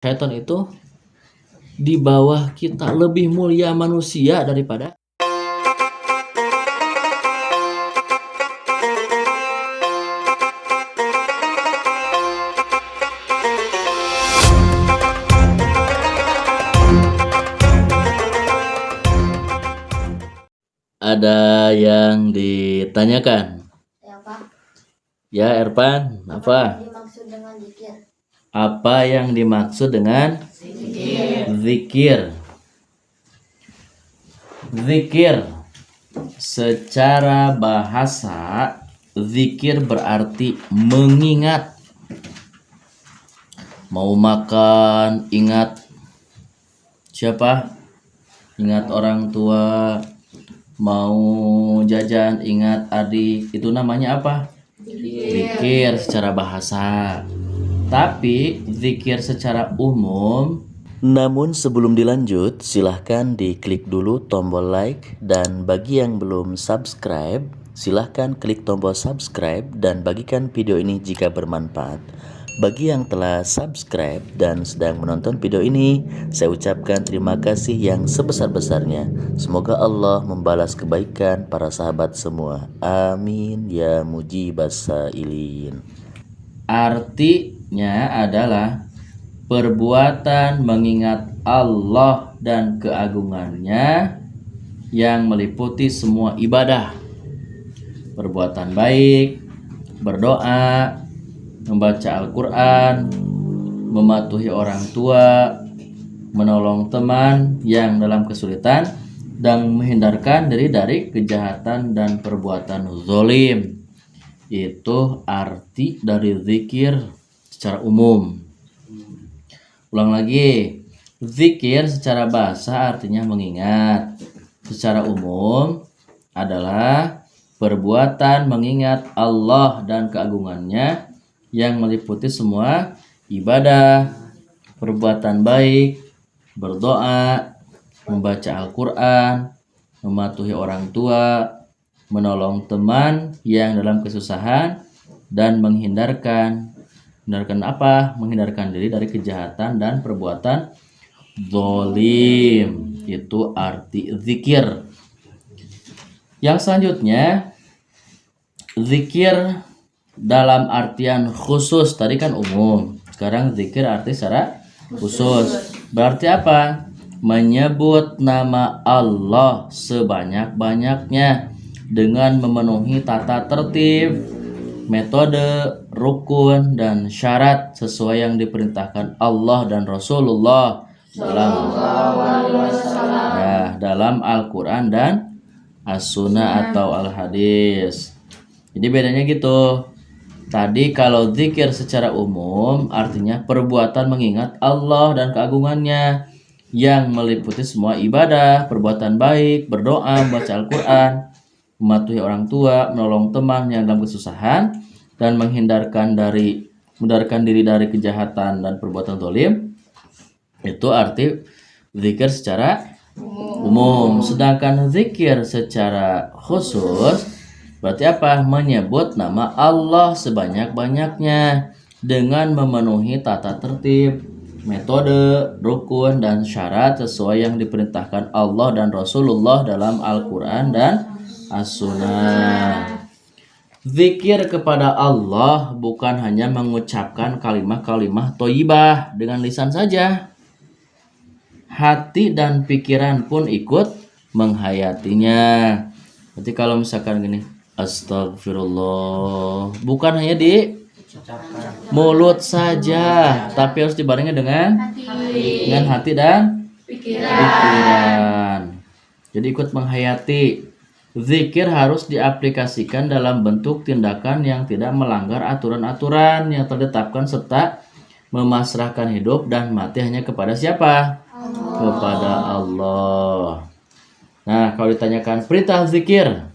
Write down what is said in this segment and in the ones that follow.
Syaitan itu di bawah kita, lebih mulia manusia daripada ada yang ditanyakan. Ya, Pak. Ya, Erpan, apa? Dimaksud dengan zikir? Apa yang dimaksud dengan zikir? Zikir secara bahasa, zikir berarti mengingat. Mau makan, ingat siapa? Ingat orang tua. Mau jajan, ingat adik. Itu namanya apa? Zikir secara bahasa. Tapi zikir secara umum. Namun sebelum dilanjut, silahkan diklik dulu tombol like, dan bagi yang belum subscribe, silahkan klik tombol subscribe dan bagikan video ini jika bermanfaat. Bagi yang telah subscribe dan sedang menonton video ini, saya ucapkan terima kasih yang sebesar-besarnya. Semoga Allah membalas kebaikan para sahabat semua. Amin ya mujibas sailin. Artinya adalah perbuatan mengingat Allah dan keagungannya yang meliputi semua ibadah. Perbuatan baik, berdoa, membaca Al-Quran, mematuhi orang tua, menolong teman yang dalam kesulitan, dan menghindarkan diri dari kejahatan dan perbuatan zalim. Itu arti dari zikir secara umum. Ulang lagi, zikir secara bahasa artinya mengingat. Secara umum adalah perbuatan mengingat Allah dan keagungannya yang meliputi semua ibadah, perbuatan baik, berdoa, membaca Al-Quran, mematuhi orang tua, menolong teman yang dalam kesusahan, dan menghindarkan apa? Menghindarkan diri dari kejahatan dan perbuatan zalim. Itu arti zikir. Yang selanjutnya, zikir dalam artian khusus. Tadi kan umum, sekarang zikir arti secara khusus. Berarti apa? Menyebut nama Allah sebanyak-banyaknya dengan memenuhi tata tertib, metode, rukun, dan syarat sesuai yang diperintahkan Allah dan Rasulullah dalam Al-Quran dan As-Sunnah atau Al-Hadis. Jadi bedanya gitu. Tadi kalau zikir secara umum artinya perbuatan mengingat Allah dan keagungannya yang meliputi semua ibadah, perbuatan baik, berdoa, membaca Al-Quran, mematuhi orang tua, menolong teman yang dalam kesusahan, dan menghindarkan diri dari kejahatan dan perbuatan zalim. Itu arti zikir secara umum. Sedangkan zikir secara khusus berarti apa? Menyebut nama Allah sebanyak-banyaknya dengan memenuhi tata tertib, metode, rukun, dan syarat sesuai yang diperintahkan Allah dan Rasulullah dalam Al-Quran dan As-Sunnah. Zikir kepada Allah bukan hanya mengucapkan kalimah-kalimah thayyibah dengan lisan saja. Hati dan pikiran pun ikut menghayatinya. Berarti kalau misalkan gini, astagfirullah, bukan hanya di mulut saja, tapi harus dibarengi dengan hati dan pikiran. Jadi ikut menghayati. Zikir harus diaplikasikan dalam bentuk tindakan yang tidak melanggar aturan-aturan yang tertetapkan serta memasrahkan hidup dan mati hanya kepada siapa? Kepada Allah. Nah, kalau ditanyakan perintah zikir.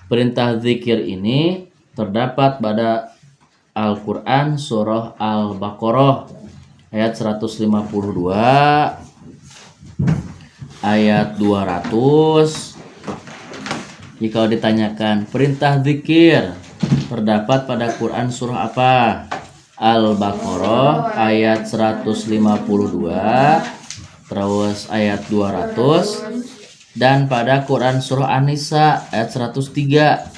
Perintah zikir ini terdapat pada Al-Quran surah Al-Baqarah ayat 152, ayat 200. Jika ditanyakan perintah zikir terdapat pada Quran surah apa? Al-Baqarah ayat 152, terus ayat 200, dan pada Quran surah An-Nisa ayat 103.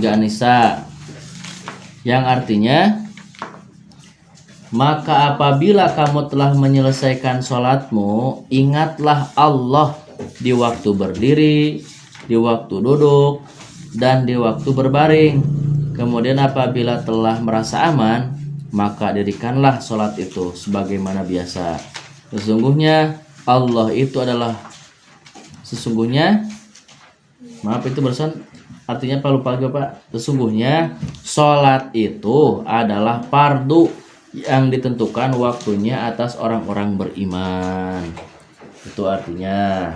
An-Nisa yang artinya, maka apabila kamu telah menyelesaikan sholatmu, ingatlah Allah di waktu berdiri, di waktu duduk, dan di waktu berbaring. Kemudian apabila telah merasa aman, maka dirikanlah sholat itu sebagaimana biasa. Sesungguhnya Allah itu adalah maaf itu barusan artinya apa, lupa juga Pak. Sesungguhnya sholat itu adalah fardu yang ditentukan waktunya atas orang-orang beriman. Itu artinya.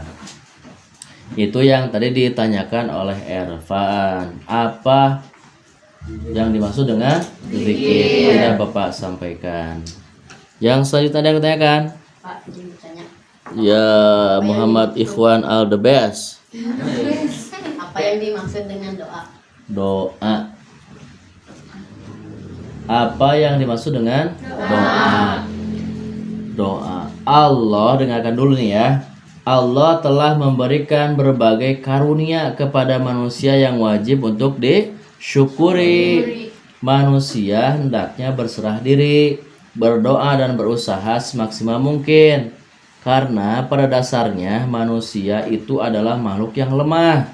Itu yang tadi ditanyakan oleh Ervan, apa yang dimaksud dengan zikir? Tidak Bapak sampaikan. Yang selanjutnya ada yang ditanyakan? Pak, izin bertanya. Ya, Muhammad Ikhwan all the best. Apa yang dimaksud dengan doa? Doa. Apa yang dimaksud dengan doa? Doa. Allah, dengarkan dulu nih ya. Allah telah memberikan berbagai karunia kepada manusia yang wajib untuk disyukuri. Manusia hendaknya berserah diri, berdoa dan berusaha semaksimal mungkin. Karena pada dasarnya manusia itu adalah makhluk yang lemah.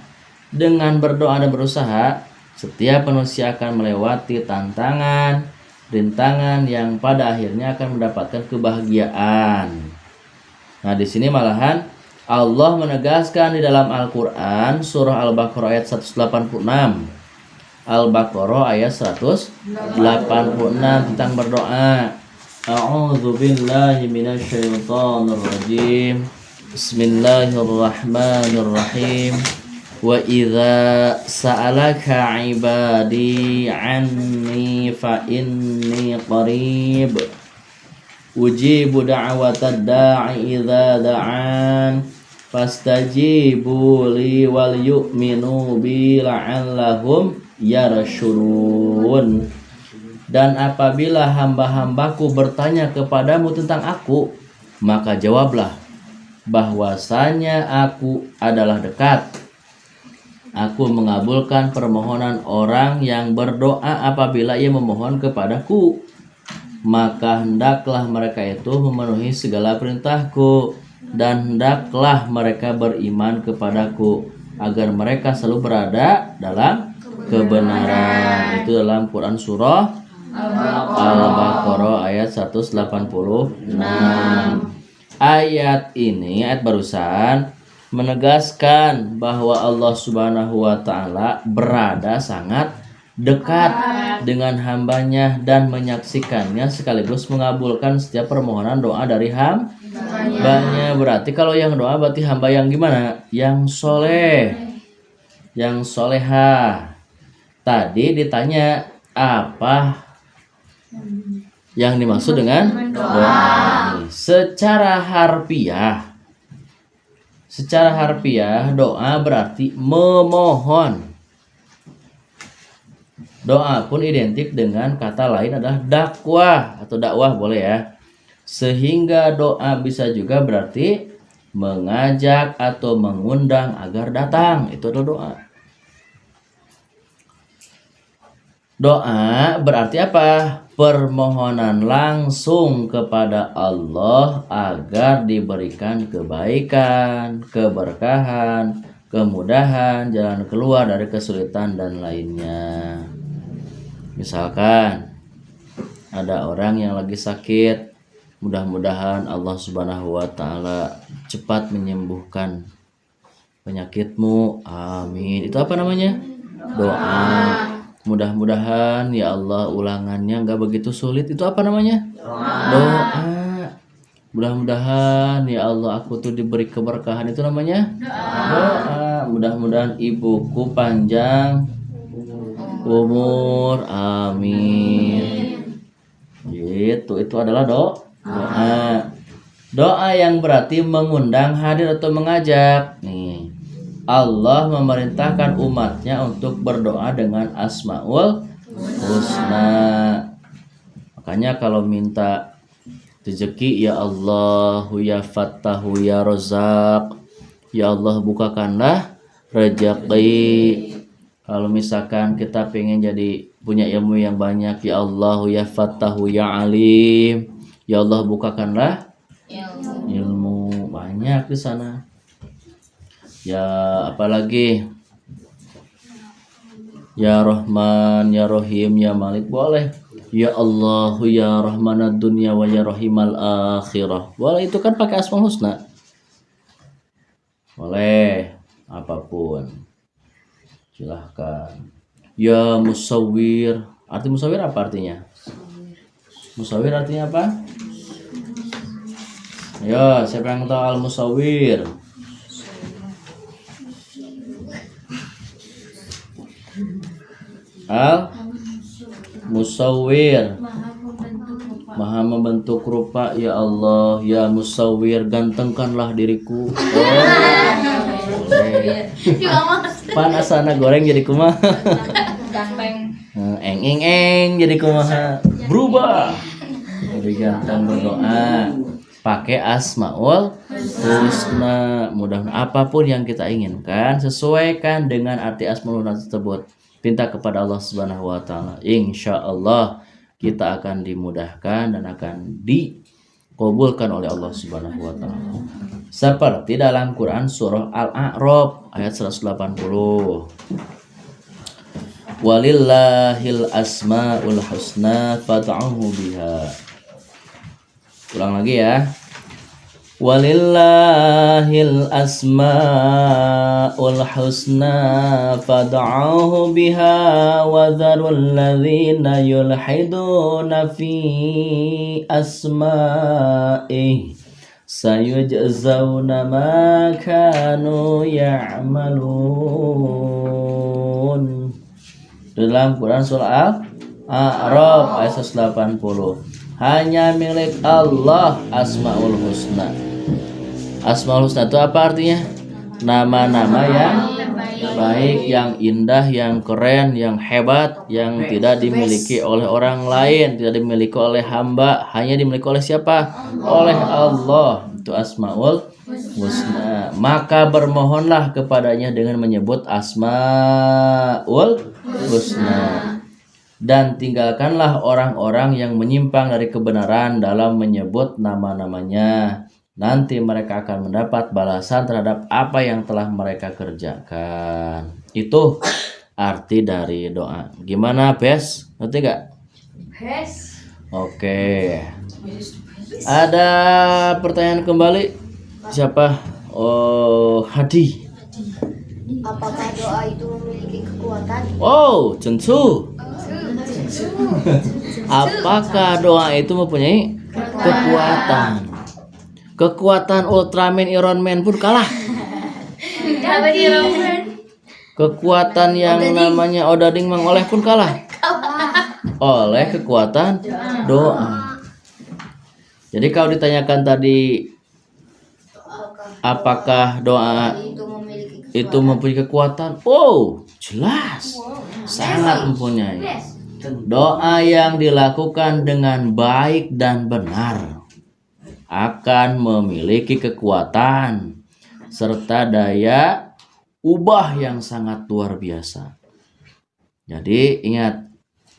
Dengan berdoa dan berusaha, setiap manusia akan melewati tantangan, rintangan yang pada akhirnya akan mendapatkan kebahagiaan. Nah, di sini malahan Allah menegaskan di dalam Al-Qur'an surah Al-Baqarah ayat 186. Al-Baqarah ayat 186 tentang berdoa. A'udzu billahi minasyaitonir rajim. Bismillahirrahmanirrahim. Wa idza sa'alaka 'ibadi 'anni fa inni qarib ujibu da'watad da'i idza da'an fastajibu li wal yu'minu bi la'allahum yarshurun. Dan apabila hamba-hambaku bertanya kepadamu tentang aku, maka jawablah bahwasanya aku adalah dekat. Aku mengabulkan permohonan orang yang berdoa apabila ia memohon kepadaku. Maka hendaklah mereka itu memenuhi segala perintahku, dan hendaklah mereka beriman kepadaku, agar mereka selalu berada dalam kebenaran. Itu dalam Quran surah Al-Baqarah ayat 186. Ayat ini, ayat barusan, menegaskan bahwa Allah Subhanahu wa Ta'ala berada sangat dekat dengan hambanya dan menyaksikannya, sekaligus mengabulkan setiap permohonan doa dari hambanya. Berarti kalau yang doa berarti hamba yang gimana? Yang soleh, yang soleha. Tadi ditanya apa yang dimaksud dengan doa. Secara harfiah doa berarti memohon. Doa pun identik dengan kata lain adalah dakwah atau dakwah, boleh ya. Sehingga doa bisa juga berarti mengajak atau mengundang agar datang. Itu adalah doa. Doa berarti apa? Permohonan langsung kepada Allah agar diberikan kebaikan, keberkahan, kemudahan, jalan keluar dari kesulitan dan lainnya. Misalkan ada orang yang lagi sakit, mudah-mudahan Allah Subhanahu wa Ta'ala cepat menyembuhkan penyakitmu, amin. Itu apa namanya? Doa. Mudah-mudahan ya Allah ulangannya nggak begitu sulit, itu apa namanya? Doa. Mudah-mudahan ya Allah aku tuh diberi keberkahan, itu namanya doa. Mudah-mudahan ibuku panjang umur, amin. Gitu, itu adalah doa. Doa yang berarti mengundang, hadir atau mengajak. Nih, Allah memerintahkan umatnya untuk berdoa dengan Asmaul Husna. Makanya kalau minta rezeki, ya Allah, ya Fattahu, ya Razak, ya Allah bukakanlah rezeki. Kalau misalkan kita pengen jadi punya ilmu yang banyak, ya Allah, ya Fattahu, ya Alim, ya Allah bukakanlah ilmu banyak di sana. Ya apalagi ya Rahman, ya Rahim, ya Malik boleh. Ya Allah, ya Rahmanad dunya wa ya Rahimal akhirah. Boleh, itu kan pakai Asmaul Husna. Boleh apapun. Silahkan. Ya Musawwir. Arti Musawwir apa artinya? Musawwir artinya apa? Ya, siapa yang tahu Al-Musawwir? Al-Musawwir, Maha membentuk rupa. Ya Allah, ya Musawwir, gantengkanlah diriku. Boleh. Panas sana goreng jadi kumaha. Eng jadi kumaha. Berubah. Jadi ganteng berdoa. Pakai Asmaul Husna. Mudah-mudahan apapun yang kita inginkan sesuaikan dengan arti Asmaul Husna tersebut. Minta kepada Allah Subhanahu wa taala. Insya Allah kita akan dimudahkan dan akan dikabulkan oleh Allah Subhanahu wa taala. Seperti dalam Quran surah Al-A'raf ayat 180. Walillahil asmaul husna fad'uhu biha. Ulang lagi ya. Walillahil asmaul husna fad'uhu biha wa dharul ladzina yulhiduna fi asma'ihi sayujzauna ma kanu ya'malun. Dalam Quran surah Al-A'raf ayat 180. Hanya milik Allah Asmaul Husna. Asmaul Husna itu apa artinya? Nama-nama yang baik, yang indah, yang keren, yang hebat, yang tidak dimiliki oleh orang lain, tidak dimiliki oleh hamba, hanya dimiliki oleh siapa? Oleh Allah. Itu Asmaul Husna. Maka bermohonlah kepadanya dengan menyebut Asmaul Husna. Dan tinggalkanlah orang-orang yang menyimpang dari kebenaran dalam menyebut nama-namanya. Nanti mereka akan mendapat balasan terhadap apa yang telah mereka kerjakan. Itu arti dari doa. Gimana, Bes? Ngerti gak? Bes. Oke. Ada pertanyaan kembali? Siapa? Oh, Hadi. Apakah doa itu memiliki kekuatan? Oh, tentu. Apakah doa itu mempunyai kekuatan? Kekuatan Ultraman Iron Man pun kalah. Kekuatan yang namanya Odading Mang Oleh pun kalah oleh kekuatan doa. Jadi kalau ditanyakan tadi apakah doa itu mempunyai kekuatan? Oh, jelas. Sangat mempunyai. Doa yang dilakukan dengan baik dan benar akan memiliki kekuatan serta daya ubah yang sangat luar biasa. Jadi ingat,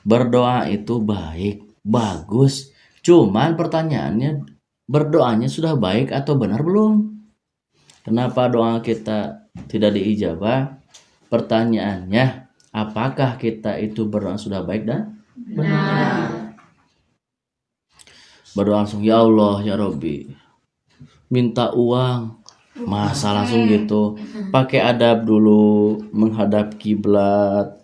berdoa itu baik, bagus. Cuman pertanyaannya, berdoanya sudah baik atau benar belum? Kenapa doa kita tidak diijabah? Pertanyaannya, apakah kita itu berdoa sudah baik dan benar? Berdoa langsung, ya Allah, ya Rabbi, minta uang, masa langsung gitu? Pakai adab dulu, menghadap kiblat,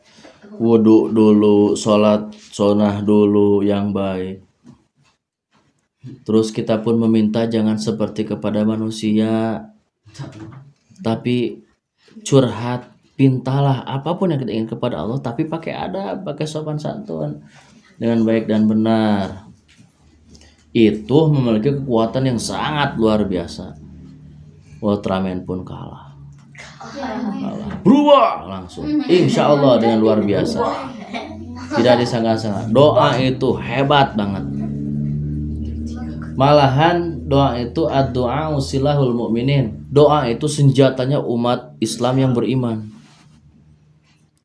wudhu dulu, sholat sunnah dulu yang baik. Terus kita pun meminta jangan seperti kepada manusia, tapi curhat, pintalah apapun yang kita ingin kepada Allah, tapi pakai adab, pakai sopan santun, dengan baik dan benar. Itu memiliki kekuatan yang sangat luar biasa. Ultraman pun kalah. Malah berubah langsung. Insya Allah dengan luar biasa. Tidak disangka-sangka. Doa itu hebat banget. Malahan doa itu ad-du'a silahul mu'minin. Doa itu senjatanya umat Islam yang beriman.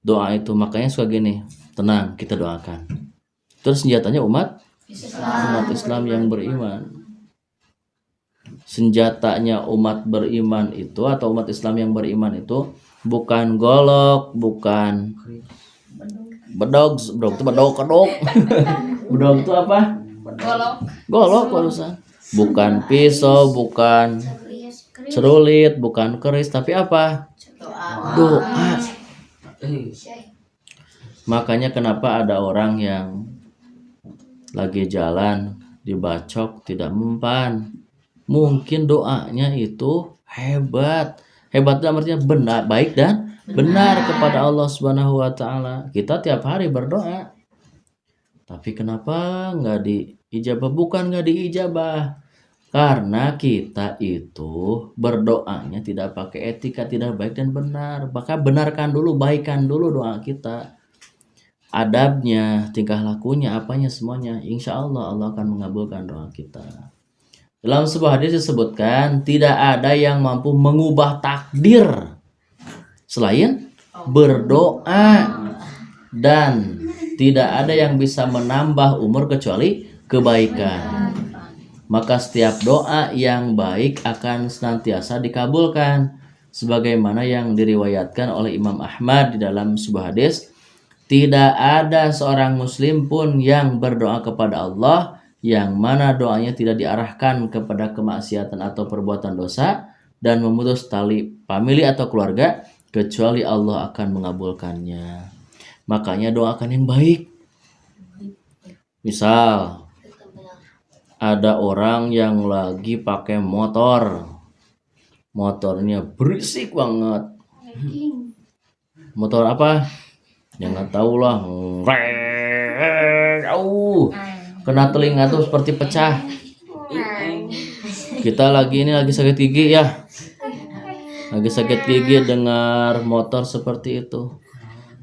Doa itu makanya suka gini, tenang kita doakan. Terus senjatanya umat Islam yang beriman. Senjatanya umat beriman itu atau umat Islam yang beriman itu bukan golok, bukan bedog itu bedog. Bedog itu apa? Golok barusan. Bukan pisau, bukan cerulit, bukan keris, tapi apa? Doa. Makanya kenapa ada orang yang lagi jalan dibacok tidak mempan? Mungkin doanya itu hebat. Hebat dalam artinya benar, baik dan benar kepada Allah Subhanahu wa taala. Kita tiap hari berdoa. Tapi kenapa nggak diijabah? Bukan nggak diijabah. Karena kita itu berdoanya tidak pakai etika, tidak baik dan benar. Maka benarkan dulu, baikkan dulu doa kita. Adabnya, tingkah lakunya, apanya semuanya. Insya Allah Allah akan mengabulkan doa kita. Dalam sebuah hadis disebutkan tidak ada yang mampu mengubah takdir selain berdoa, dan tidak ada yang bisa menambah umur kecuali kebaikan. Maka setiap doa yang baik akan senantiasa dikabulkan, sebagaimana yang diriwayatkan oleh Imam Ahmad di dalam sebuah hadis, tidak ada seorang muslim pun yang berdoa kepada Allah yang mana doanya tidak diarahkan kepada kemaksiatan atau perbuatan dosa dan memutus tali famili atau keluarga, kecuali Allah akan mengabulkannya. Makanya doakan yang baik. Misal ada orang yang lagi pakai motor, motornya berisik banget. Motor apa? Jangan tahu lah. Kena telinga tuh seperti pecah. Kita lagi sakit gigi ya. Lagi sakit gigi dengar motor seperti itu.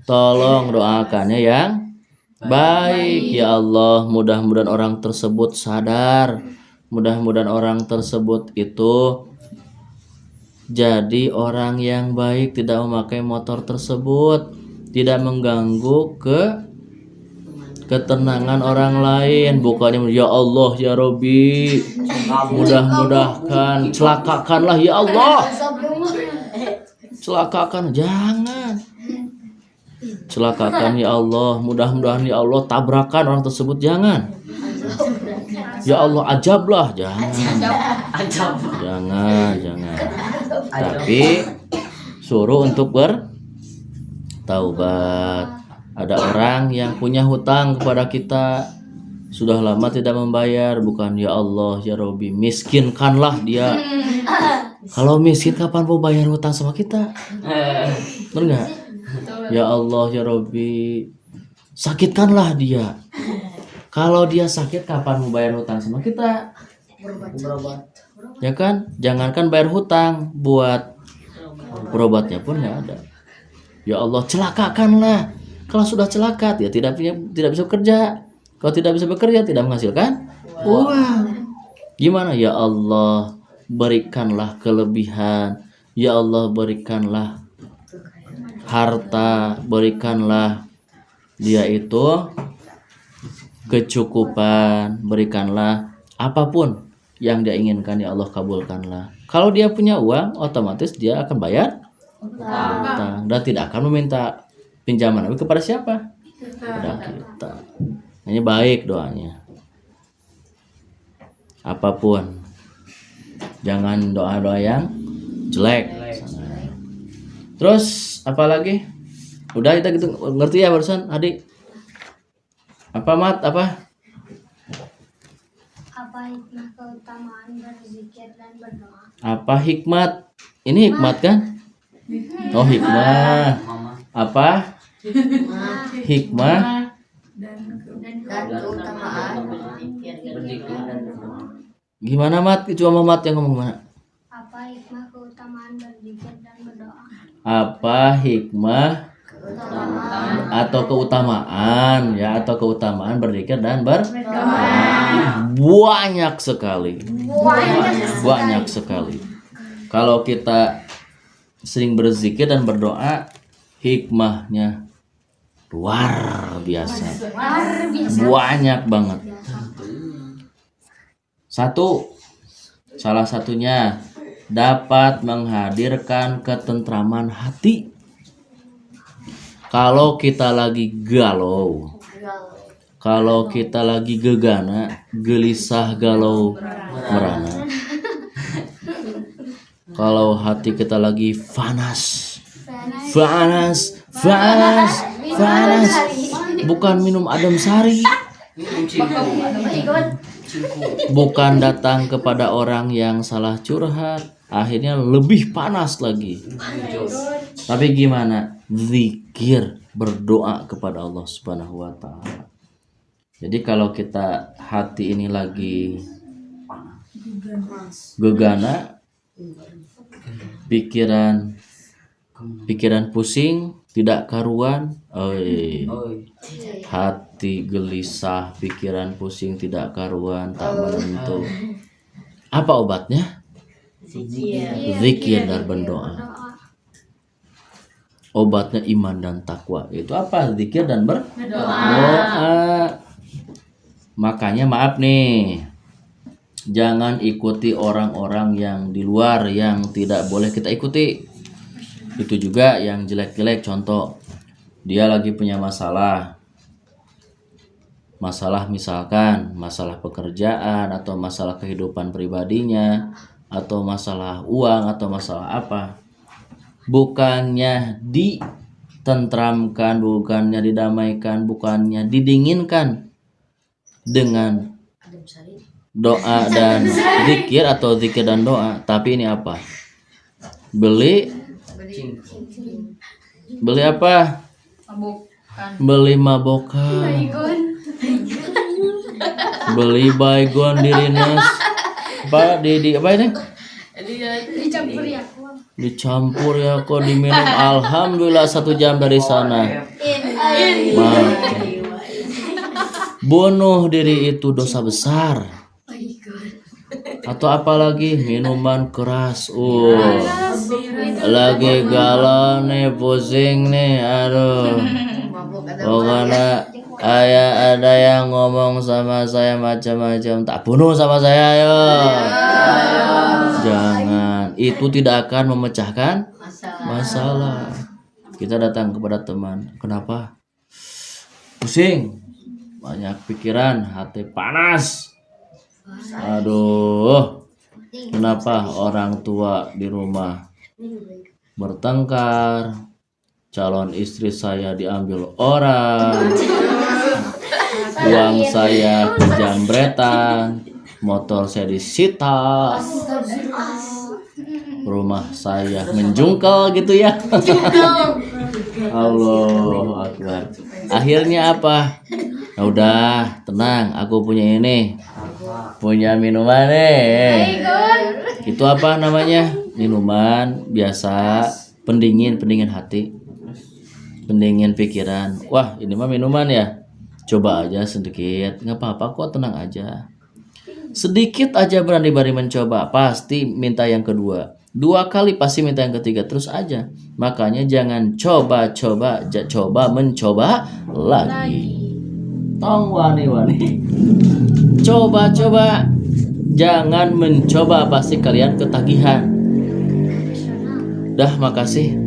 Tolong doakannya yang baik ya Allah. Mudah-mudahan orang tersebut sadar. Mudah-mudahan orang tersebut itu jadi orang yang baik, tidak memakai motor tersebut, tidak mengganggu ketenangan orang lain. Bukannya ya Allah ya Robbi, mudah-mudahan celakakanlah ya Allah. Celakakan, jangan. Celakakan ya Allah, mudah-mudahan ya Allah tabrakan orang tersebut, jangan. Ya Allah ajablah, jangan. Jangan. Tapi suruh untuk bertaubat. Ada orang yang punya hutang kepada kita, sudah lama tidak membayar, bukan ya Allah ya Robbi miskinkanlah dia. Kalau miskin kapan mau bayar hutang sama kita? Benar nggak? Ya Allah ya Robbi sakitkanlah dia. Kalau dia sakit kapan mau bayar hutang sama kita? Ya kan? Jangankan bayar hutang, buat berobatnya pun nggak ada. Ya Allah celakakanlah. Kalau sudah celaka dia tidak bisa bekerja. Kalau tidak bisa bekerja tidak menghasilkan uang. Gimana? Ya Allah berikanlah kelebihan. Ya Allah berikanlah harta, berikanlah dia itu kecukupan, berikanlah apapun yang dia inginkan, ya Allah kabulkanlah. Kalau dia punya uang, otomatis dia akan bayar utang dan tidak akan meminta pinjaman kepada siapa? Kepada kita. Ini baik doanya. Apapun, jangan doa-doa yang jelek. Terus apa lagi? Udah kita gitu ngerti ya barusan adik? Apa mat? Apa hikmah keutamaan berzikir dan berdoa? Apa hikmat? Ini hikmat kan? Oh hikmah. Apa? Hikmah Dan keutamaan gimana mat? Cuma mat yang ngomong mana? apa hikmah keutamaan berzikir dan berdoa? apa hikmah atau keutamaan ya, atau keutamaan berzikir dan banyak sekali. Banyak sekali. Kalau kita sering berzikir dan berdoa, hikmahnya luar biasa. Banyak banget. Salah satunya dapat menghadirkan ketentraman hati. Kalau kita lagi galau, kalau kita lagi gegana, gelisah, galau, merana. Kalau hati kita lagi panas, bukan minum adem sari, bukan datang kepada orang yang salah curhat, akhirnya lebih panas lagi. Tapi gimana? Zikir, berdoa kepada Allah Subhanahu wa taala. Jadi kalau kita hati ini lagi gegana, pikiran pusing, tidak karuan, hati gelisah, pikiran pusing, tidak karuan, tak menentu. Apa obatnya? Zikir dan berdoa. Obatnya iman dan takwa. Itu apa? Zikir dan berdoa. Makanya maaf nih, jangan ikuti orang-orang yang di luar yang tidak boleh kita ikuti. Itu juga yang jelek-jelek. Contoh, dia lagi punya masalah misalkan masalah pekerjaan atau masalah kehidupan pribadinya atau masalah uang atau masalah apa, bukannya ditentramkan, bukannya didamaikan, bukannya didinginkan dengan doa dan zikir atau zikir dan doa, tapi ini apa? Beli apa? Beli mabokan, beli baygon di Rines, apa di apa ini? Dicampur ya kok, diminum. Alhamdulillah 1 jam dari sana. Bunuh diri itu dosa besar. Atau apalagi minuman keras. Lagi galau nih, pusing nih, aduh. Pokoknya ada yang ngomong sama saya macam-macam, tak bunuh sama saya, yo. Jangan, itu tidak akan memecahkan masalah. Kita datang kepada teman, kenapa? Pusing, banyak pikiran, hati panas. Aduh, kenapa orang tua di rumah bertengkar, calon istri saya diambil orang, uang saya penjambretan, motor saya disita, rumah saya menjungkel gitu ya. Allahu Akbar. Akhirnya apa? Nah, udah tenang, aku punya ini, punya minuman nih. Itu apa namanya? Minuman biasa, pendingin hati, pendingin pikiran. Wah, ini mah minuman ya, coba aja sedikit, nggak apa-apa kok, tenang aja. Sedikit aja berani mencoba, pasti minta yang kedua. 2 kali pasti minta yang ketiga, terus aja. Makanya jangan coba mencoba lagi. Tong wani-wani. Coba. Jangan mencoba, pasti kalian ketagihan. Dah, makasih.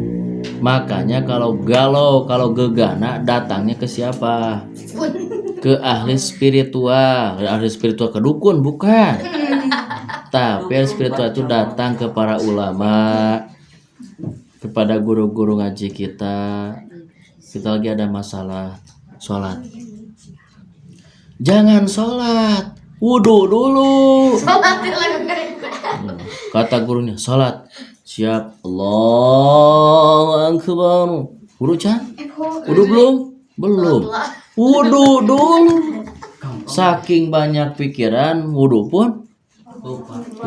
Makanya kalau galau, kalau gegana, datangnya ke siapa? Ke ahli spiritual. Ahli spiritual ke dukun, bukan. Tapi ahli spiritual itu datang ke para ulama, kepada guru-guru ngaji kita. Kita lagi ada masalah sholat. Jangan sholat, wudu dulu. Kata gurunya, sholat. Siap, Allahu Akbar. Wudu can? Wudu belum? Wudu dulu. Saking banyak pikiran, wudu pun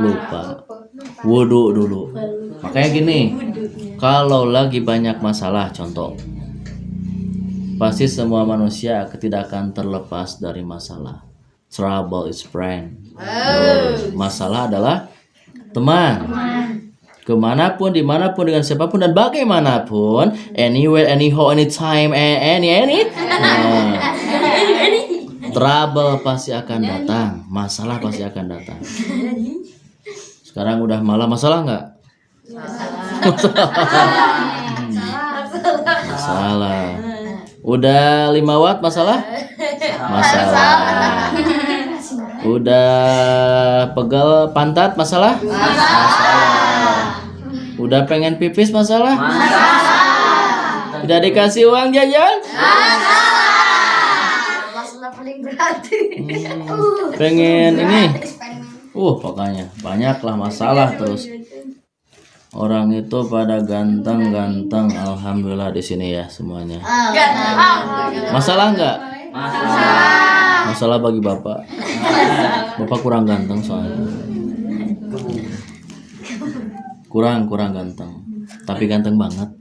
lupa. Wudu dulu. Makanya gini, Kalau lagi banyak masalah, contoh, pasti semua manusia tidak akan terlepas dari masalah. Trouble is friend. Masalah adalah teman. Kemanapun, dimanapun, dengan siapapun dan bagaimanapun, anywhere, anyhow, anytime, any. Trouble pasti akan datang, masalah pasti akan datang. Sekarang udah malam, masalah nggak? Masalah. Udah 5 watt masalah? Masalah. Udah pegel pantat masalah? Masalah. Udah pengen pipis masalah? Masalah. Tidak dikasih uang jajan? Masalah paling berarti. Pengen ini? Pokoknya banyaklah masalah terus. Orang itu pada ganteng-ganteng, alhamdulillah di sini ya semuanya. Masalah nggak? Masalah bagi bapak. Bapak kurang ganteng soalnya. Kurang ganteng. Tapi ganteng banget.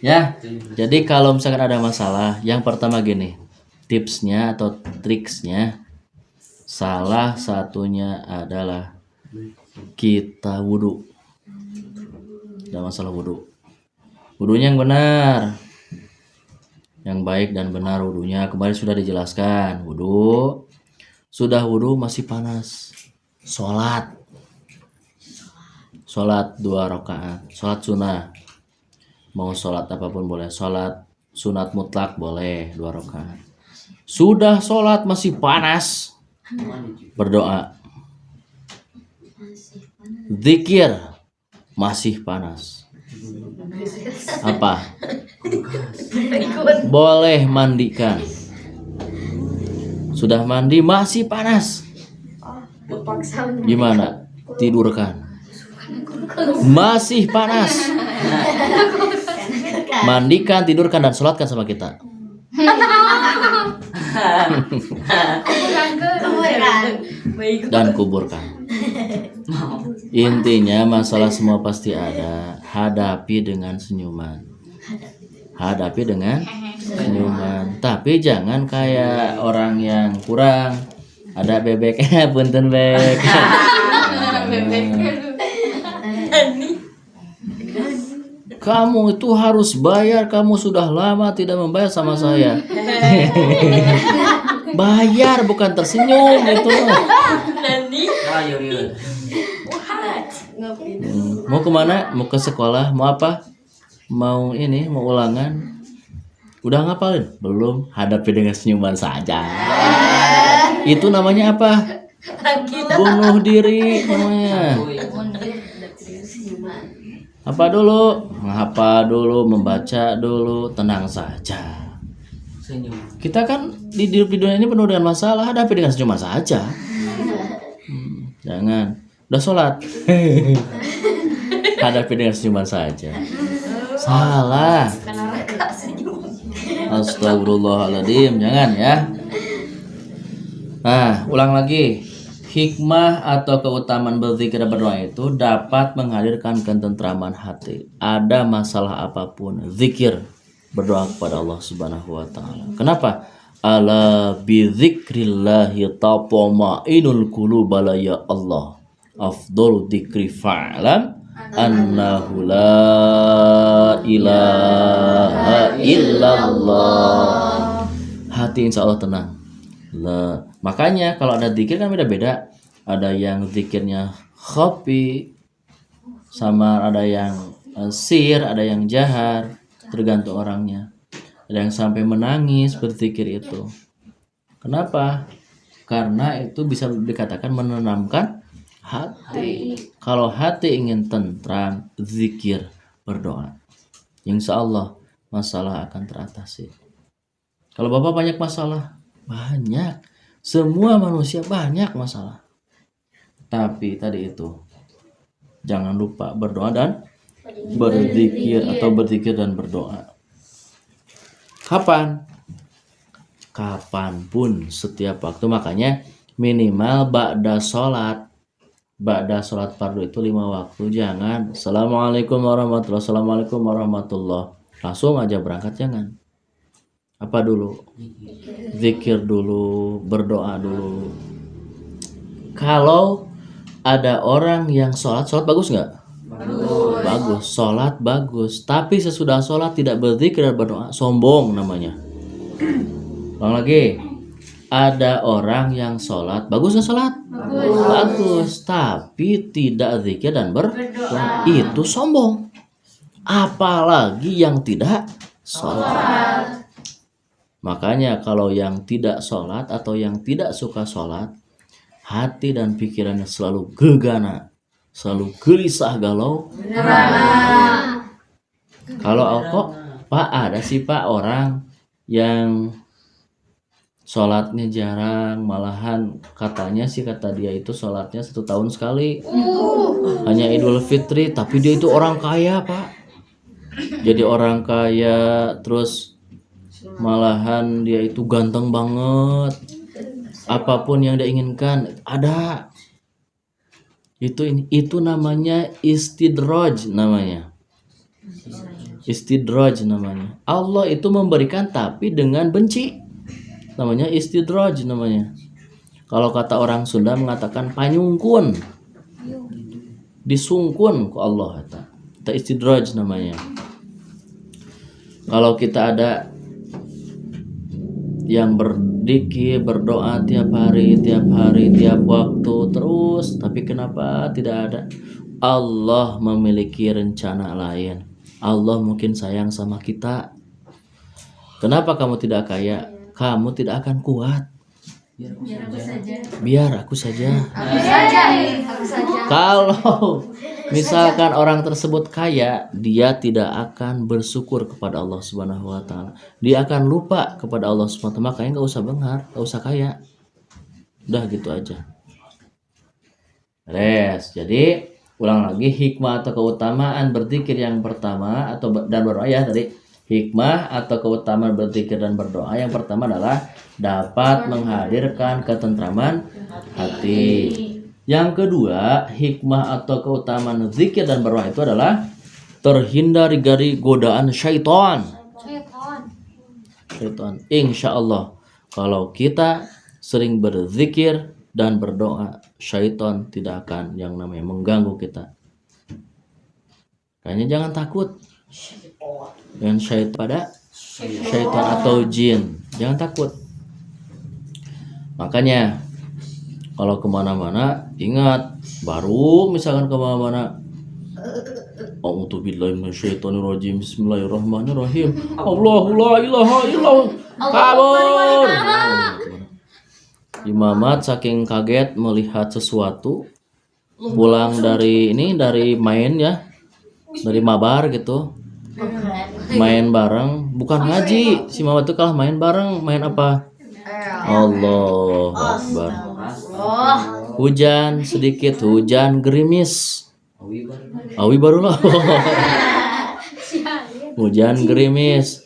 Ya, jadi kalau misalkan ada masalah, yang pertama gini, tipsnya atau triksnya, salah satunya adalah kita wudhu. Ada masalah wudhu. Wudhunya yang benar, yang baik dan benar wudhunya. Kemarin sudah dijelaskan. Wudhu, sudah wudhu masih panas, sholat 2 rakaat, sholat sunnah. Mau sholat apapun boleh, sholat sunat mutlak boleh 2 rakaat. Sudah sholat masih panas, berdoa. Zikir masih panas. Apa? Boleh mandikan. Sudah mandi masih panas. Gimana? Tidurkan. Masih panas. Mandikan, tidurkan dan sholatkan sama kita. Dan kuburkan. Intinya masalah semua pasti ada. Hadapi dengan senyuman. Tapi jangan kayak orang yang kurang. Ada bebeknya, punten bek. Kamu itu harus bayar. Kamu sudah lama tidak membayar sama saya. Bayar bukan tersenyum itu. Mau kemana? Mau ke sekolah? Mau apa? Mau ulangan? Udah ngapalin? Belum. Hadapi dengan senyuman saja. Itu namanya apa? Bunuh diri namanya. Apa dulu? Ngapa dulu? Membaca dulu. Tenang saja. Kita kan di dunia ini penuh dengan masalah. Hadapi dengan senyuman saja. Jangan. Udah sholat. Hadapi dengan senyuman saja. Salah. Astagfirullahaladzim. Jangan ya. Nah, ulang lagi. Hikmah atau keutamaan berzikir dan berdoa itu dapat menghadirkan ketentraman hati. Ada masalah apapun, zikir, berdoa kepada Allah Subhanahu wa taala. Kenapa? Ala bi dzikrillahi tatma'innul qulub ya Allah. Afdhalu dzikri fa'lam annahu la ilaha illallah. Hati insya Allah tenang. Makanya kalau ada zikir kan beda-beda. Ada yang zikirnya khafi, sama ada yang sir, ada yang jahar, tergantung orangnya. Ada yang sampai menangis berzikir itu. Kenapa? Karena itu bisa dikatakan menenangkan hati. Kalau hati ingin tentram, zikir, berdoa, insya Allah masalah akan teratasi. Kalau Bapak banyak masalah, banyak. Semua manusia banyak masalah. Tapi tadi itu, jangan lupa berdoa dan berzikir atau berzikir dan berdoa. Kapan? Kapanpun, setiap waktu. Makanya minimal ba'da sholat ba'da sholat fardu itu 5 waktu. Jangan Assalamualaikum warahmatullahi, Assalamualaikum warahmatullahi, langsung aja berangkat. Jangan. Apa dulu? Zikir dulu, berdoa dulu. Kalau ada orang yang sholat bagus nggak? Bagus. Sholat bagus. Tapi sesudah sholat tidak berzikir dan berdoa, sombong namanya. Ulang lagi. Ada orang yang sholat bagus nggak sholat? Bagus. Tapi tidak zikir dan berdoa, itu sombong. Apalagi yang tidak sholat. Makanya kalau yang tidak sholat atau yang tidak suka sholat, hati dan pikirannya selalu gegana, selalu gelisah galau. Kalau kok Pak ada sih Pak orang yang sholatnya jarang, malahan katanya sih, kata dia itu sholatnya 1 tahun sekali, hanya Idul Fitri, tapi dia itu orang kaya Pak. Jadi orang kaya, terus malahan dia itu ganteng banget, apapun yang dia inginkan ada. Itu namanya istidraj namanya. Istidraj namanya. Allah itu memberikan tapi dengan benci. Namanya istidraj namanya. Kalau kata orang Sunda mengatakan panyungkun. Disungkun ku Allah itu istidraj namanya. Kalau kita ada yang berdikir, berdoa tiap hari, tiap waktu terus, tapi kenapa tidak ada? Allah memiliki rencana lain. Allah mungkin sayang sama kita. Kenapa kamu tidak kaya? Kamu tidak akan kuat. Biar aku saja. Kalau misalkan orang tersebut kaya, dia tidak akan bersyukur kepada Allah Subhanahu wa taala. Dia akan lupa kepada Allah Subhanahu wa taala. Makanya enggak usah benghar, enggak usah kaya. Udah gitu aja. Jadi ulang lagi, hikmah atau keutamaan berzikir yang pertama dan berdoa ya. Tadi hikmah atau keutamaan berzikir dan berdoa yang pertama adalah dapat menghadirkan ketentraman hati. Yang kedua, hikmah atau keutamaan zikir dan berdoa itu adalah terhindar dari godaan syaitan. Insya Allah kalau kita sering berzikir dan berdoa, syaitan tidak akan yang namanya mengganggu kita. Kayaknya jangan takut dengan syaitan atau jin, jangan takut. Makanya kalau kemana-mana ingat, baru misalkan kemana-mana, a'udzubillahi minasyaitonirrajim, bismillahirrahmanirrahim, Allahu la ilaha illallah, kabur. Imamat saking kaget melihat sesuatu, pulang dari main ya, dari mabar gitu, main bareng, bukan ngaji. Si Mamat itu kalah main bareng. Main apa? Allahu Akbar. Hujan sedikit, hujan gerimis. Awi barulah. Hujan gerimis,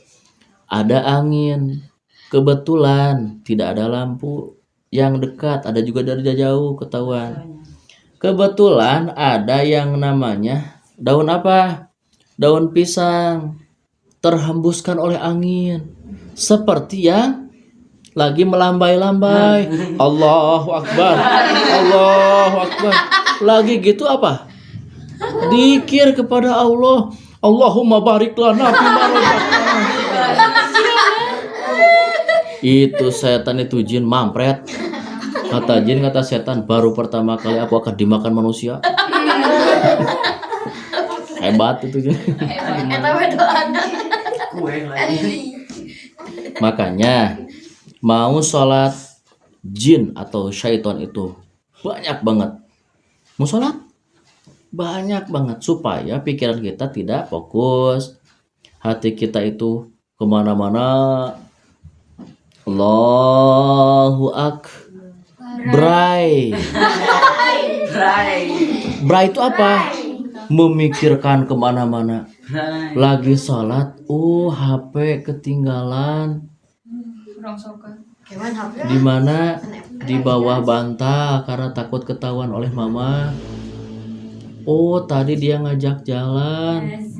ada angin. Kebetulan tidak ada lampu yang dekat, ada juga dari jauh ketahuan. Kebetulan ada yang namanya daun apa? Daun pisang terhembuskan oleh angin, seperti yang lagi melambai-lambai. Allahu Akbar, Allahu Akbar. Lagi gitu apa? Dikir kepada Allah. Allahumma barik lana fima razaqtana. Itu setan, itu jin mampret. Kata jin, kata setan, baru pertama kali aku akan dimakan manusia. Hebat itu jin. Makanya mau sholat jin atau syaitan itu banyak banget. Mau sholat banyak banget supaya pikiran kita tidak fokus, hati kita itu kemana-mana. Allahu Akbar. Bray itu apa? Memikirkan kemana-mana. Lagi sholat, HP ketinggalan. Di mana di bawah bantal karena takut ketahuan oleh mama. Oh, tadi dia ngajak jalan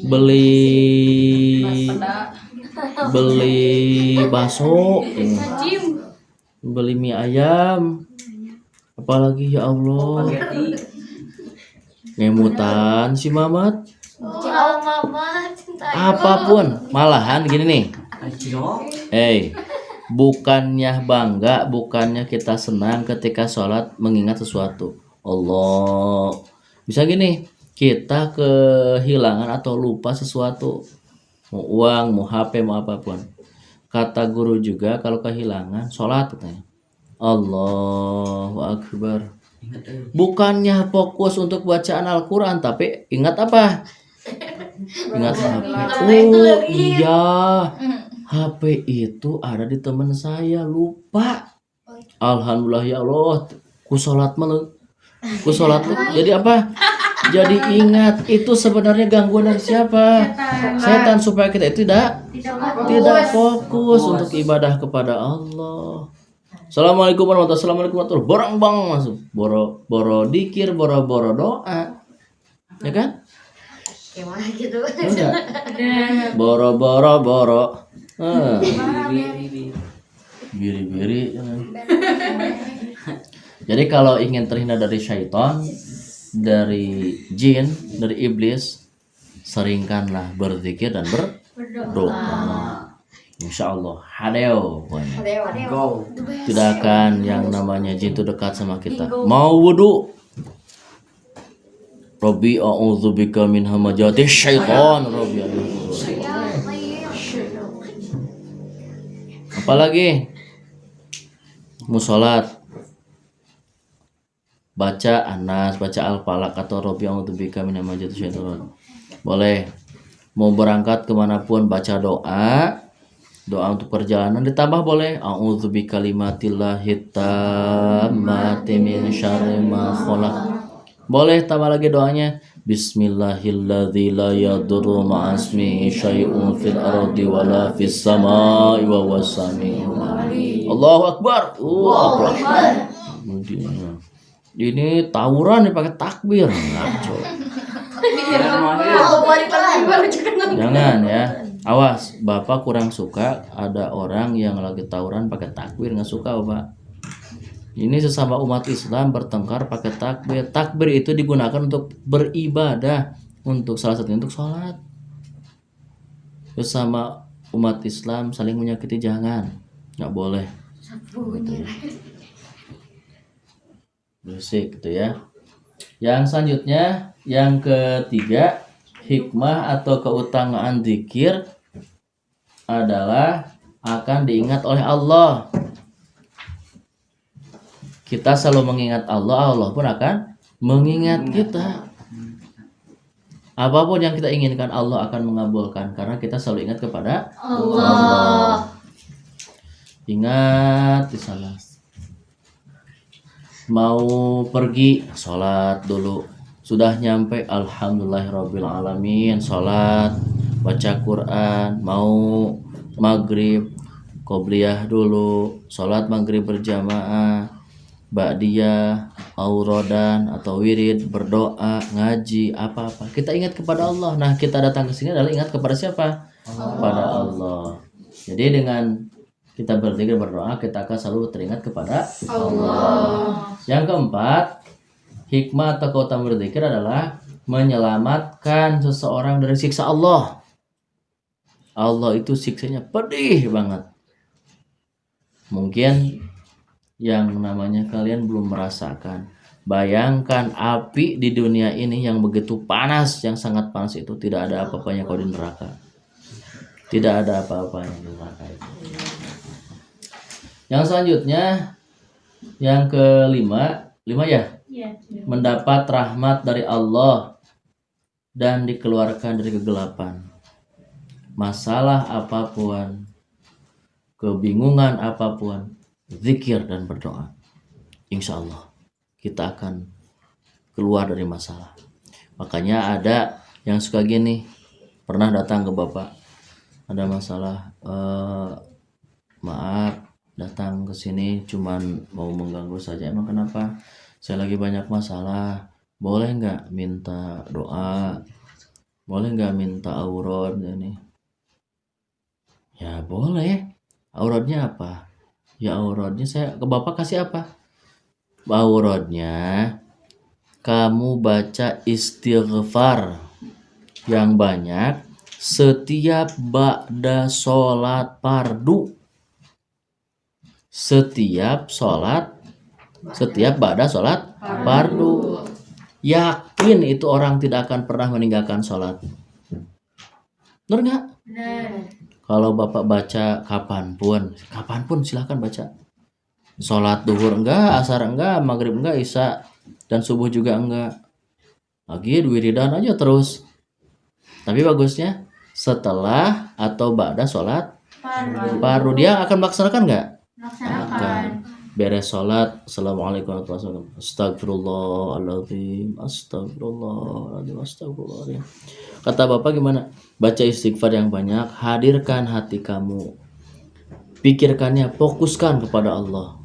beli beli bakso, beli mie ayam, apalagi ya Allah, ngemutan si Mamat. Jauh mama cinta. Apapun, malahan gini nih. Hey, bukannya bangga, bukannya kita senang ketika sholat mengingat sesuatu. Allah, bisa gini, kita kehilangan atau lupa sesuatu, mau uang, mau HP, mau apapun. Kata guru juga kalau kehilangan sholat katanya, Allahu Akbar. Bukannya fokus untuk bacaan Al-Quran, tapi ingat apa? Ingat HP. Oh iya, HP itu ada di teman saya, lupa. Alhamdulillah ya Allah, ku sholat jadi apa? Jadi ingat, itu sebenarnya gangguan dari siapa? Setan, supaya kita itu tidak fokus untuk ibadah kepada Allah. Assalamualaikum warahmatullahi wabarakatuh. Borong bang masuk, boro dikir, boro doa, ya kan? Gimana gitu? Enggak. Boro. Biri. Jadi kalau ingin terhindar dari syaitan, dari jin, dari iblis, seringkanlah berzikir dan berdoa. Insya Allah, hadeo. Tidak akan yang namanya jin itu dekat sama kita. Mau wudu, Rabbi a'udzubika min hamajati syaitan. Rabbi apalagi musolat, baca Anas, baca Al-Falaq atau Rabbi a'udzubika min hamajati syaitan. Boleh. Mau berangkat kemanapun baca doa untuk perjalanan ditambah boleh, a'udzubika kalimatillahi tammati min syarri ma khalaq. Boleh tambah lagi doanya, bismillahilladzi la yadurru ma'asmihi syai'un fil ardi wala fis samai wa huwas samiul alim. Allahu Akbar. Akbar. Ini tawuran nih pakai takbir. Ngaco. Jangan ya. Awas, Bapak kurang suka ada orang yang lagi tawuran pakai takbir, nggak suka, Bapak. Ini sesama umat Islam bertengkar pakai takbir. Takbir itu digunakan untuk beribadah, untuk salah satunya untuk sholat. Sesama umat Islam saling menyakiti jangan, nggak boleh. Berisik gitu ya. Yang selanjutnya, yang ketiga, hikmah atau keutamaan zikir adalah akan diingat oleh Allah. Kita selalu mengingat Allah, Allah pun akan mengingat kita. Apapun yang kita inginkan, Allah akan mengabulkan karena kita selalu ingat kepada Allah. Ingat di sana. Mau pergi, sholat dulu. Sudah nyampe, alhamdulillahirabbil alamin, sholat, baca Quran. Mau maghrib, qobliyah dulu, sholat maghrib berjamaah, ba'diyah, auradan atau wirid, berdoa, ngaji, apa-apa. Kita ingat kepada Allah. Nah, kita datang ke sini adalah ingat kepada siapa? Kepada Allah. Jadi dengan kita berzikir, berdoa, kita akan selalu teringat kepada Allah. Yang keempat, hikmah atau keutamaan berzikir adalah menyelamatkan seseorang dari siksa Allah. Allah itu siksanya pedih banget. Mungkin yang namanya kalian belum merasakan. Bayangkan api di dunia ini yang begitu panas, yang sangat panas itu, tidak ada apa-apanya kalau di neraka. Tidak ada apa-apanya di neraka itu. Yang selanjutnya, yang kelima ya, mendapat rahmat dari Allah dan dikeluarkan dari kegelapan. Masalah apapun, kebingungan apapun, zikir dan berdoa, insya Allah kita akan keluar dari masalah. Makanya ada yang suka gini, pernah datang ke Bapak, ada masalah, maaf datang ke sini cuman mau mengganggu saja. Emang kenapa? Saya lagi banyak masalah. Boleh nggak minta doa? Boleh nggak minta aurat ini? Ya boleh. Auratnya apa? Ya auratnya saya ke Bapak kasih apa? Auratnya kamu baca istighfar yang banyak setiap ba'da sholat fardu. Setiap ba'da sholat fardu. Yakin itu orang tidak akan pernah meninggalkan sholat. Benar nggak? Kalau Bapak baca kapanpun silahkan baca. Sholat duhur enggak, asar enggak, maghrib enggak, isya dan subuh juga enggak. Lagi wiridan aja terus. Tapi bagusnya setelah atau ba'da sholat fardu. Dia akan melaksanakan enggak? Akan. Beres sholat, assalamualaikum warahmatullahi wabarakatuh, astagfirullahaladzim, astagfirullahaladzim, astagfirullahaladzim. Kata Bapak gimana? Baca istighfar yang banyak, hadirkan hati kamu, pikirkannya, fokuskan kepada Allah.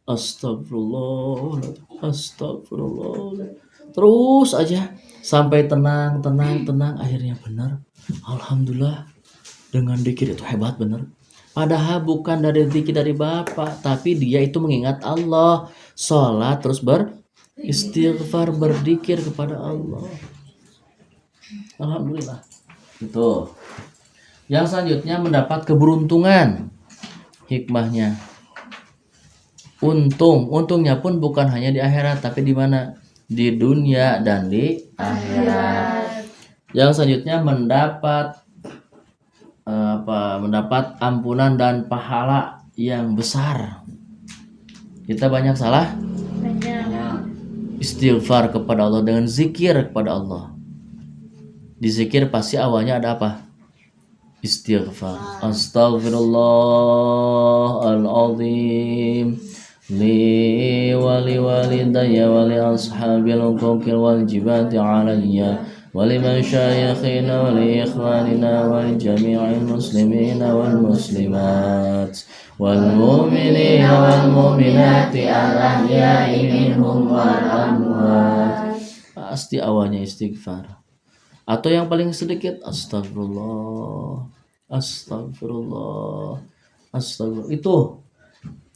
Astagfirullah, astagfirullah. Terus aja sampai tenang, akhirnya benar. Alhamdulillah, dengan zikir itu hebat benar. Padahal bukan dari zikir dari Bapak, tapi dia itu mengingat Allah, sholat terus beristighfar, berzikir kepada Allah. Alhamdulillah. Itu. Yang selanjutnya mendapat keberuntungan. Hikmahnya. Untungnya pun bukan hanya di akhirat, tapi di mana? Di dunia dan di akhirat. Yang selanjutnya mendapat ampunan dan pahala yang besar. Kita banyak salah? Istighfar kepada Allah dengan zikir kepada Allah. Di zikir pasti awalnya ada apa? Istighfar. Astaghfirullahaladzim li wali walidayya wali ashabil uquqil wal jibati alayya ولمن شايخنا ولإخواننا ولجميع المسلمين والمسلمات والمؤمنين والمؤمنات الأحياء منهم والأموات. Pasti awalnya istighfar. Atau yang paling sedikit astagfirullah, astagfirullah, astagfirullah. Itu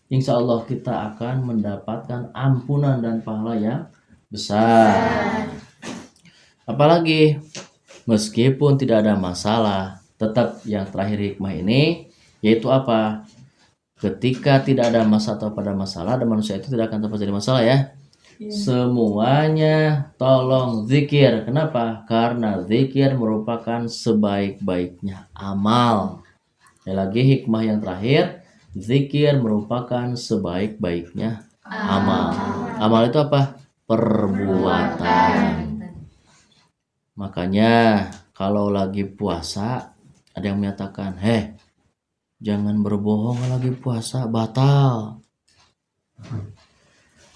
insya Allah kita akan mendapatkan ampunan dan pahala yang besar. Apalagi meskipun tidak ada masalah, tetap yang terakhir hikmah ini yaitu apa? Ketika tidak ada masalah atau pada masalah, dan manusia itu tidak akan terlepas dari masalah ya. Semuanya tolong zikir. Kenapa? Karena zikir merupakan sebaik-baiknya amal. Lagi hikmah yang terakhir, zikir merupakan sebaik-baiknya amal. Amal itu apa? Perbuatan. Makanya kalau lagi puasa ada yang menyatakan, jangan berbohong lagi puasa, batal.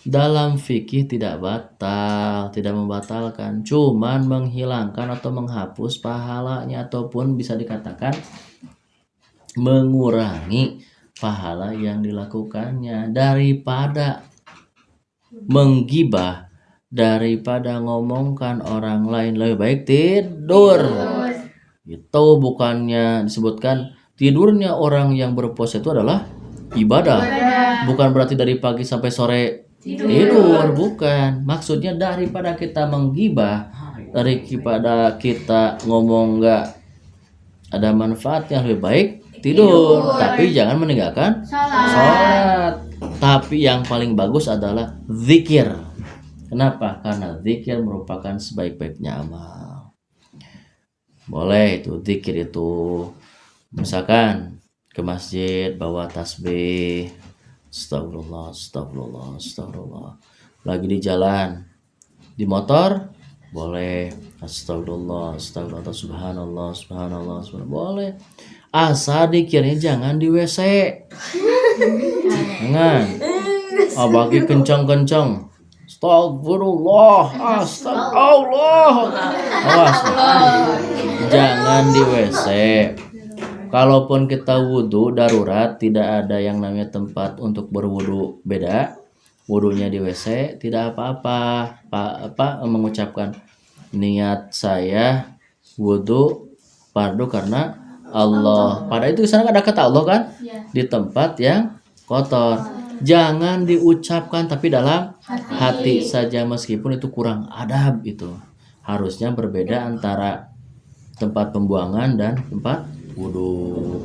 Dalam fikih tidak batal, tidak membatalkan, cuman menghilangkan atau menghapus pahalanya, ataupun bisa dikatakan mengurangi pahala yang dilakukannya. Daripada menggibah, daripada ngomongkan orang lain, lebih baik tidur. Itu bukannya disebutkan tidurnya orang yang berpuasa itu adalah ibadah. Bukan berarti dari pagi sampai sore tidur, bukan. Maksudnya daripada kita menggibah, daripada kita ngomong nggak ada manfaatnya, lebih baik tidur. Tapi jangan meninggalkan sholat. Tapi yang paling bagus adalah zikir. Kenapa? Karena zikir merupakan sebaik-baiknya amal. Boleh itu zikir itu, misalkan ke masjid bawa tasbih, astagfirullah, astagfirullah, astagfirullah. Lagi di jalan, di motor, boleh astagfirullah, astagfirullah, subhanallah, subhanallah, subhanallah. Boleh. Asal dikirnya jangan di WC. Jangan. Bagi kencang-kencang. Astagfirullah, astagfirullah. Awas. Jangan di WC. Kalaupun kita wudhu darurat, tidak ada yang namanya tempat untuk berwudhu beda. Wudhunya di WC, tidak apa-apa. Mengucapkan niat saya wudhu fardu karena Allah. Pada itu sana ada kata Allah kan? Di tempat yang kotor. Jangan diucapkan tapi dalam hati saja, meskipun itu kurang adab itu. Harusnya berbeda antara tempat pembuangan dan tempat wudhu.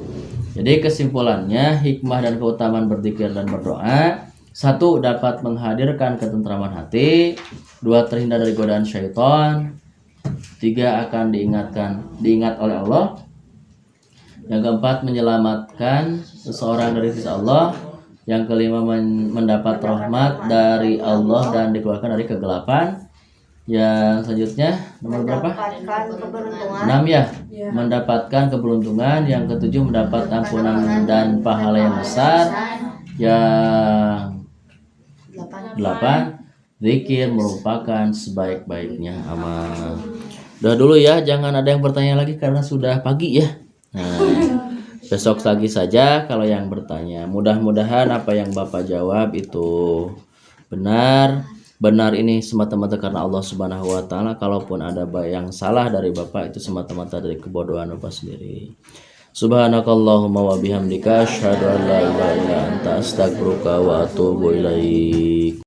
Jadi kesimpulannya, hikmah dan keutamaan berzikir dan berdoa: 1. Dapat menghadirkan ketentraman hati. 2. Terhindar dari godaan syaitan. 3. Akan diingat oleh Allah. Yang keempat, menyelamatkan seseorang dari siksa Allah. Yang kelima, mendapat rahmat dari Allah dan dikeluarkan dari kegelapan. Yang selanjutnya nomor berapa? Mendapatkan keberuntungan. 6 ya, mendapatkan keberuntungan. Yang ketujuh, mendapat ampunan dan pahala yang besar. Yang 8, zikir merupakan sebaik-baiknya amal. Udah dulu ya, jangan ada yang bertanya lagi karena sudah pagi ya. Nah, besok lagi saja kalau yang bertanya. Mudah-mudahan apa yang Bapak jawab itu benar. Benar ini semata-mata karena Allah Subhanahu wa taala. Kalaupun ada yang salah dari Bapak, itu semata-mata dari kebodohan Bapak sendiri. Subhanakallahumma wa bihamdika asyhadu an la ilaha illa anta astaghfiruka wa atubu ilaik.